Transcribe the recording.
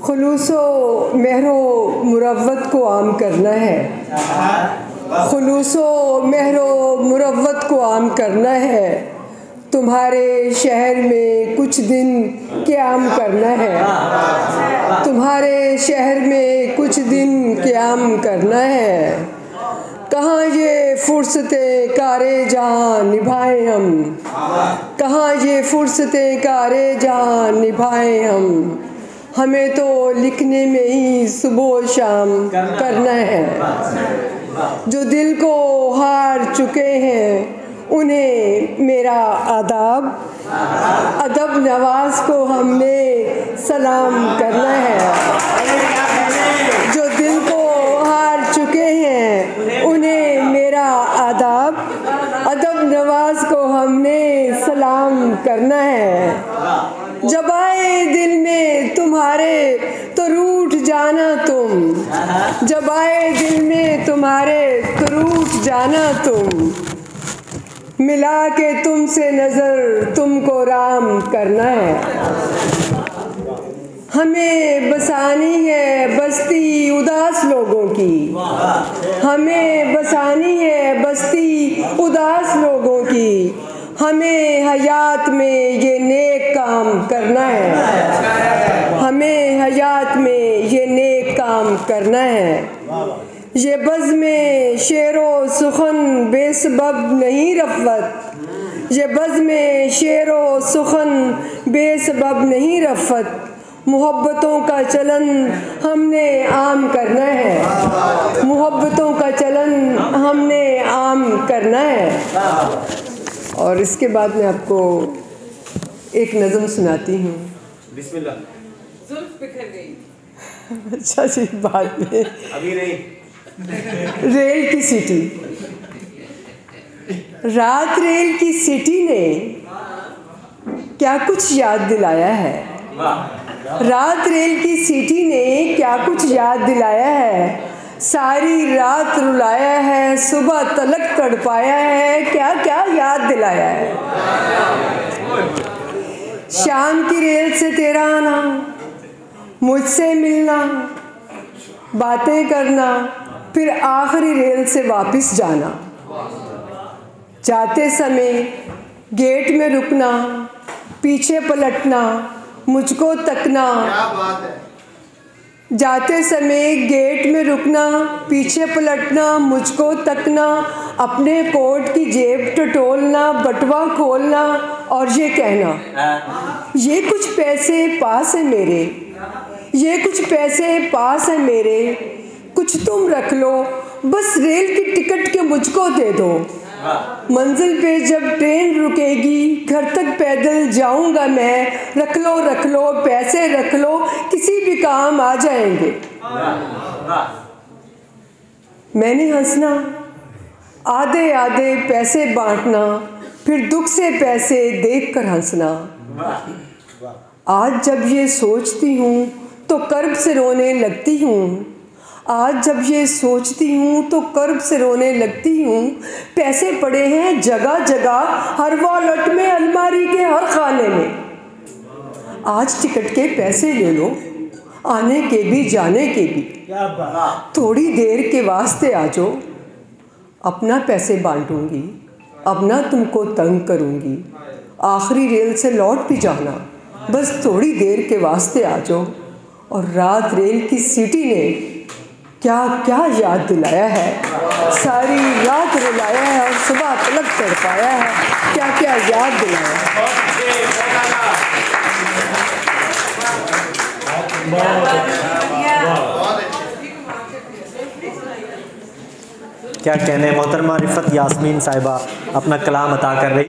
खुलूसो महरो मुरव्वत को आम करना है। खुलूसो महरो मुरव्वत को आम करना है। तुम्हारे शहर में कुछ दिन क़याम करना है। तुम्हारे शहर में कुछ दिन क़याम करना है। कहाँ ये फ़ुर्सते कारे जहाँ निभाएं हम। कहाँ ये फ़ुर्सते कारे जहाँ निभाएं हम। हमें तो लिखने में ही सुबह शाम करना है। जो दिल को हार चुके हैं उन्हें मेरा आदाब, अदब नवाज को हमने सलाम करना है। जो दिल को हार चुके हैं उन्हें मेरा आदाब, अदब नवाज को हमने सलाम करना है। जब आए दिल में तुम्हारे तो रूठ जाना तुम। जब आए दिल में तुम्हारे तो रूठ जाना तुम। मिला के तुमसे नज़र तुमको राम करना है। हमें बसानी है बस्ती उदास लोगों की। हमें बसानी है बस्ती उदास लोगों की। हमें हयात में ये नेक काम करना है। हमें हयात में ये नेक काम करना है। ये बज़्म शेरो सुखन बेसबब नहीं रफ़त। ये बज़्म शेरो सुखन बेसबब नहीं रफ़त। मोहब्बतों का चलन हमने आम करना है। मोहब्बतों का चलन हमने आम करना है। और इसके बाद मैं आपको एक नज़म सुनाती हूँ। बिस्मिल्लाह। जुल्फ़ बिखर गई। अच्छा जी, बाद में अभी नहीं। रेल की सीटी। रात रेल की सीटी ने क्या कुछ याद दिलाया है। रात रेल की सीटी ने क्या कुछ याद दिलाया है। सारी रात रुलाया है, सुबह तलक तड़पाया है। क्या क्या याद दिलाया है। शाम की रेल से तेरा आना, मुझसे मिलना, बातें करना, फिर आखिरी रेल से वापस जाना। जाते समय गेट में रुकना, पीछे पलटना, मुझको तकना। जाते समय गेट में रुकना, पीछे पलटना, मुझको तकना, अपने कोट की जेब टटोलना, बटुआ खोलना और ये कहना, ये कुछ पैसे पास है मेरे, ये कुछ पैसे पास है मेरे, कुछ तुम रख लो, बस रेल की टिकट के मुझको दे दो। मंजिल पे जब ट्रेन रुकेगी घर तक पैदल जाऊंगा मैं। रख लो पैसे रख लो, किसी भी काम आ जाएंगे। मैंने हंसना, आधे आधे पैसे बांटना, फिर दुख से पैसे देखकर हंसना। आज जब ये सोचती हूँ तो कर्ब से रोने लगती हूँ। आज जब ये सोचती हूँ तो कर्ब से रोने लगती हूँ। पैसे पड़े हैं जगह जगह, हर वॉलेट में, अलमारी के हर खाने में। आज टिकट के पैसे ले लो, आने के भी जाने के भी। थोड़ी देर के वास्ते आ जाओ, अपना पैसे बांटूंगी, अब ना तुमको तंग करूँगी। आखिरी रेल से लौट भी जाना, बस थोड़ी देर के वास्ते आ जाओ। और रात रेल की सीटी ने क्या क्या याद दिलाया है। सारी रात रुलाया है और सुबह तलक तड़पाया है। क्या क्या याद दिलाया है। क्या कहने मोहतरमा रिफ़त यास्मीन साहिबा अपना कलाम अता कर रही।